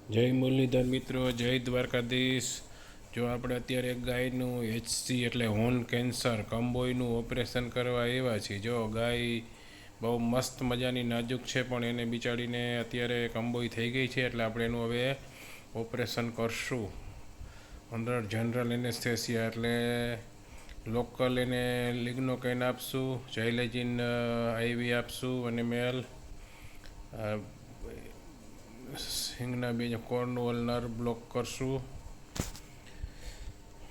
જય મુરલીધર મિત્રો, જય દ્વારકાધીશ. જો આપણે અત્યારે એક ગાયનું HC એટલે હોર્ન કેન્સર કંબોયનું ઓપરેશન કરવા આવ્યા છીએ. જો ગાય બહુ મસ્ત મજાની નાજુક છે, પણ એને બિચારીને અત્યારે કંબોય થઈ ગઈ છે, એટલે આપણે એનું હવે ઓપરેશન કરશું. અંદર જનરલ એનેસ્થેસિયા એટલે લોકલ એને લિગ્નોકેન આપશું, ઝાયલેજિન IV આપશું અને મેલ સિંગના બીજ કોર્નવોલ નર્વ બ્લોક કરશું.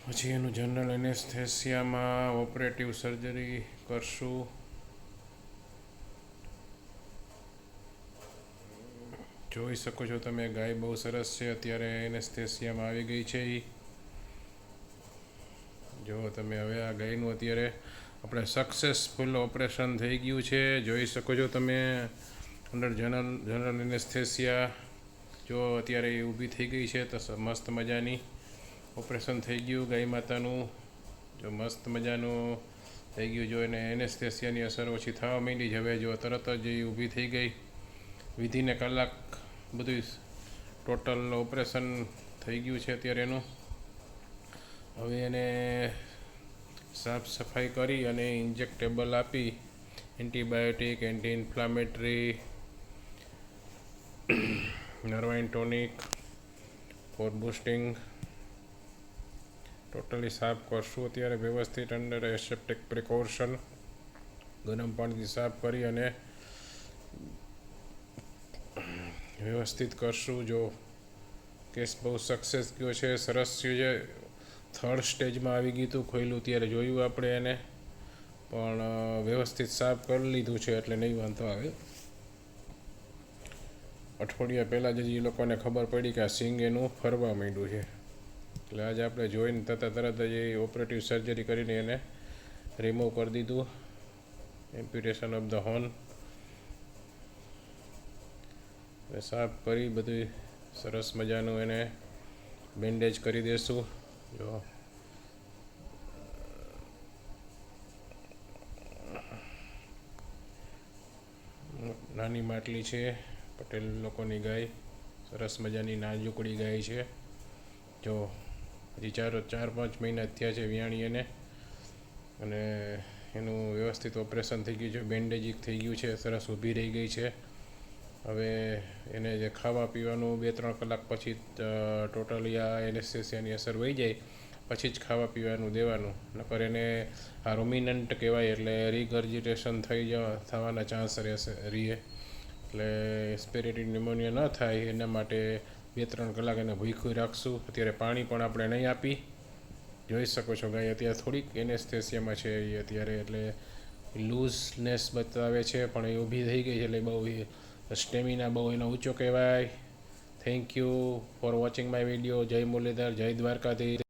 પછી એનું જનરલ એનેસ્થેસિયામાં ઓપરેટિવ સર્જરી કરશું. જોઈ શકો છો તમે, ગાય બહુ સરસ છે, અત્યારે એનેસ્થેસિયામાં આવી ગઈ છે. જો તમે હવે આ ગાયનું અત્યારે આપણે સક્સેસફુલ ઓપરેશન થઈ ગયું છે. જોઈ શકો છો તમે, અંદર જનરલ એનેસ્થેસિયા જો અત્યારે એ ઊભી થઈ ગઈ છે, તો મસ્ત મજાની ઓપરેશન થઈ ગયું ગાય માતાનું. જો મસ્ત મજાનું થઈ ગયું. જો એને એનેસ્થેસિયાની અસર ઓછી થવા માંડી જ. હવે જો તરત જ એ ઊભી થઈ ગઈ. વિધિને કલાક બધું ટોટલ ઓપરેશન થઈ ગયું છે અત્યારે એનું. હવે એને સાફ સફાઈ કરી અને ઇન્જેક્ટેબલ આપી, antibiotic, anti inflammatory, nervine tonic for boosting totally સાફ કરશું અત્યારે વ્યવસ્થિત અંડર એસેપ્ટિક પ્રિકોશન. ગરમ પાણીથી સાફ કરી અને વ્યવસ્થિત કરશું. જો કેસ બહુ સક્સેસ ગયો છે, સરસ થયું છે. થર્ડ સ્ટેજમાં આવી ગયું હતું, ખોયલું ત્યારે જોયું આપણે એને, પણ વ્યવસ્થિત સાફ કરી લીધું છે એટલે નહીં વાંધો આવે. અઠવાડિયા પહેલાં જ એ લોકોને ખબર પડી કે આ સિંગ એનું ફરવા માંડ્યું છે, એટલે આજે આપણે જોઈને તરત જ એ ઓપરેટિવ સર્જરી કરીને એને રિમૂવ કરી દીધું. એમ્પ્યુટેશન ઓફ ધ હોર્ન સાફ કરી બધું સરસ મજાનું એને બેન્ડેજ કરી દઈશું. જો નાની માટલી છે, પટેલ લોકોની ગાય, સરસ મજાની નાજુકડી ગાય છે. જો હજી 4-5 મહિના થયા છે વિયાણી એને, અને એનું વ્યવસ્થિત ઓપરેશન થઈ ગયું છે, બેન્ડેજ થઈ ગયું છે, સરસ ઊભી રહી ગઈ છે. હવે એને જે ખાવા પીવાનું 2-3 કલાક પછી ટોટલી આ એનેસ્થેસિયાની અસર વહી જાય પછી જ ખાવા પીવાનું દેવાનું. નકર એને આ રૂમિનન્ટ કહેવાય, એટલે રિગર્જિટેશન થવાના ચાન્સ રહીએ, એટલે એસ્પિરેટરી ન્યુમોનિયા ન થાય એના માટે 2-3 કલાક એને ભૂખ્યું રાખશું. અત્યારે પાણી પણ આપણે નહીં આપી. જોઈ શકો છો ગાય અત્યારે થોડીક એનેસ્થેસિયામાં છે એ અત્યારે, એટલે લૂઝનેસ બતાવે છે, પણ એ ઊભી થઈ ગઈ છે એટલે બહુ સ્ટેમિના બહુ એનો ઊંચો કહેવાય. Thank you for watching my video. જય મુરલીધર, જય દ્વારકાધીશ.